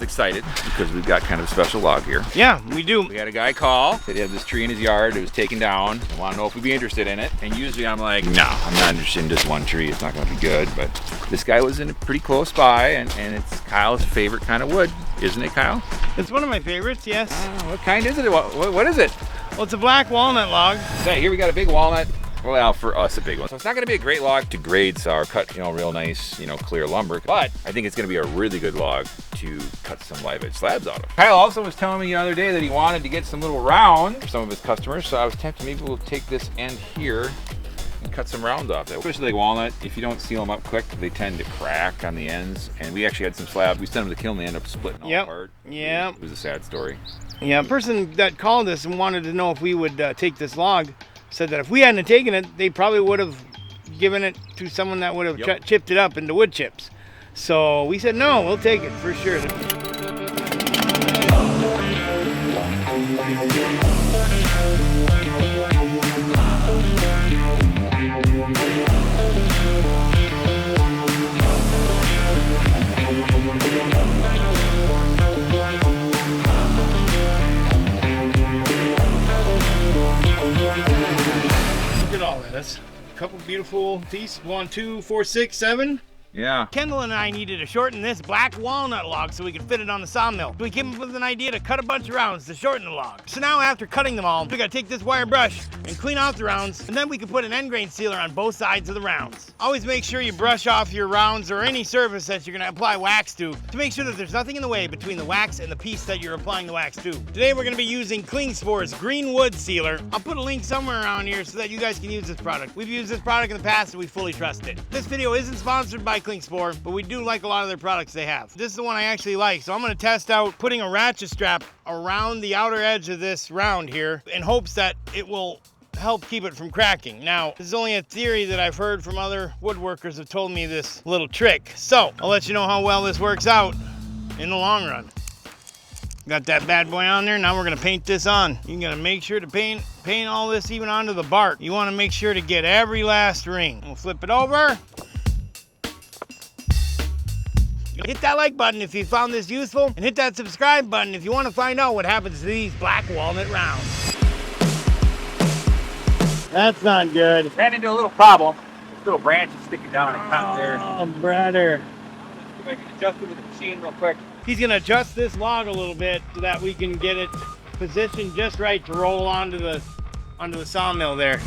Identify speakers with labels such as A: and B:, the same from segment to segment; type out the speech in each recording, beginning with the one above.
A: excited because we've got kind of a special log here.
B: Yeah, we do.
A: We had a guy call, said he had this tree in his yard, it was taken down, I want to know if we'd be interested in it. And usually I'm like, no, I'm not interested in just one tree, it's not going to be good. But this guy was in pretty close by, and it's Kyle's favorite kind of wood, isn't it, Kyle?
B: It's one of my favorites, yes.
A: What kind is it? What is it?
B: Well, it's a black walnut log.
A: Okay, here we got a big walnut. Well, for us, a big one. So it's not going to be a great log to grade saw or cut, real nice, clear lumber. But I think it's going to be a really good log to cut some live edge slabs out of. Kyle also was telling me the other day that he wanted to get some little round for some of his customers. So I was tempted, maybe we'll take this end here and cut some rounds off there. Especially like walnut, if you don't seal them up quick, they tend to crack on the ends. And we actually had some slabs. We sent them to the kiln, they end up splitting all apart.
B: Yeah.
A: It was a sad story.
B: Yeah, a person that called us and wanted to know if we would take this log said that if we hadn't taken it, they probably would have given it to someone that would have chipped it up into wood chips. So we said, no, we'll take it for sure. A couple beautiful teeth. 1, 2, 4, 6, 7.
A: Yeah.
B: Kendall and I needed to shorten this black walnut log so we could fit it on the sawmill. We came up with an idea to cut a bunch of rounds to shorten the log. So now after cutting them all, we gotta take this wire brush and clean off the rounds, and then we can put an end grain sealer on both sides of the rounds. Always make sure you brush off your rounds or any surface that you're gonna apply wax to make sure that there's nothing in the way between the wax and the piece that you're applying the wax to. Today we're gonna be using Klingspor's green wood sealer. I'll put a link somewhere around here so that you guys can use this product. We've used this product in the past and we fully trust it. This video isn't sponsored by Klingspor, but we do like a lot of their products they have. This is the one I actually like, so I'm gonna test out putting a ratchet strap around the outer edge of this round here in hopes that it will help keep it from cracking. Now, this is only a theory that I've heard from other woodworkers have told me this little trick. So, I'll let you know how well this works out in the long run. Got that bad boy on there, now we're gonna paint this on. You gotta make sure to paint all this even onto the bark. You wanna make sure to get every last ring. We'll flip it over. Hit that like button if you found this useful, and hit that subscribe button if you want to find out what happens to these black walnut rounds. That's not good.
A: Ran into a little problem. This little branch is sticking down and caught there.
B: Oh, brother.
A: I can adjust it with the machine real quick.
B: He's gonna adjust this log a little bit so that we can get it positioned just right to roll onto the sawmill there.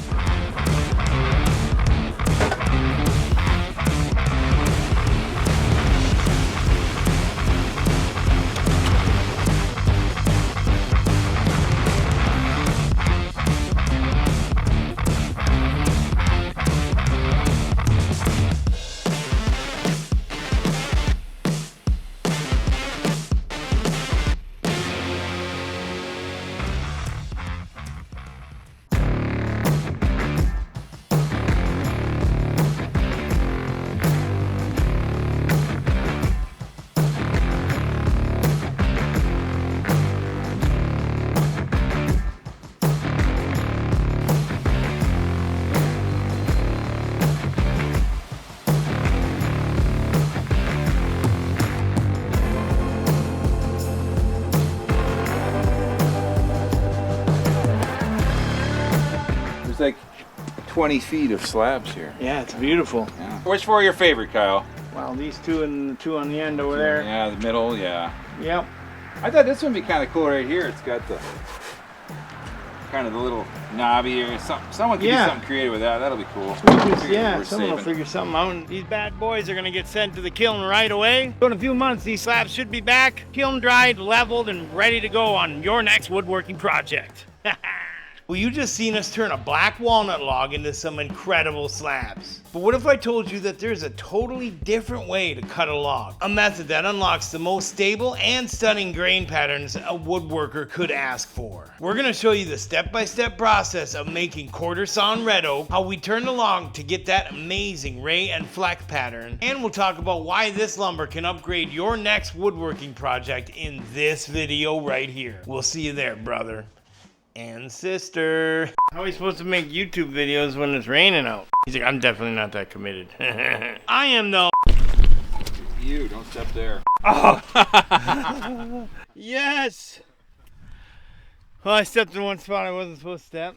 A: There's like 20 feet of slabs here.
B: Yeah, it's beautiful.
A: Yeah. Which four are your favorite, Kyle?
B: Well, these two and the two on the end over there.
A: Yeah, the middle, yeah.
B: Yep.
A: I thought this one would be kind of cool right here. It's got the kind of the little knobby or something. Someone can do something creative with that. That'll be cool.
B: Yeah, someone will figure something out. These bad boys are gonna get sent to the kiln right away. So in a few months, these slabs should be back, kiln dried, leveled, and ready to go on your next woodworking project. Well, you just seen us turn a black walnut log into some incredible slabs. But what if I told you that there's a totally different way to cut a log? A method that unlocks the most stable and stunning grain patterns a woodworker could ask for. We're gonna show you the step-by-step process of making quarter sawn red oak, how we turn the log to get that amazing ray and fleck pattern, and we'll talk about why this lumber can upgrade your next woodworking project in this video right here. We'll see you there, brother and sister. How are we supposed to make YouTube videos when it's raining out? He's like, I'm definitely not that committed. I am though.
A: you. Don't step there.
B: Oh! Yes! Well, I stepped in one spot I wasn't supposed to step.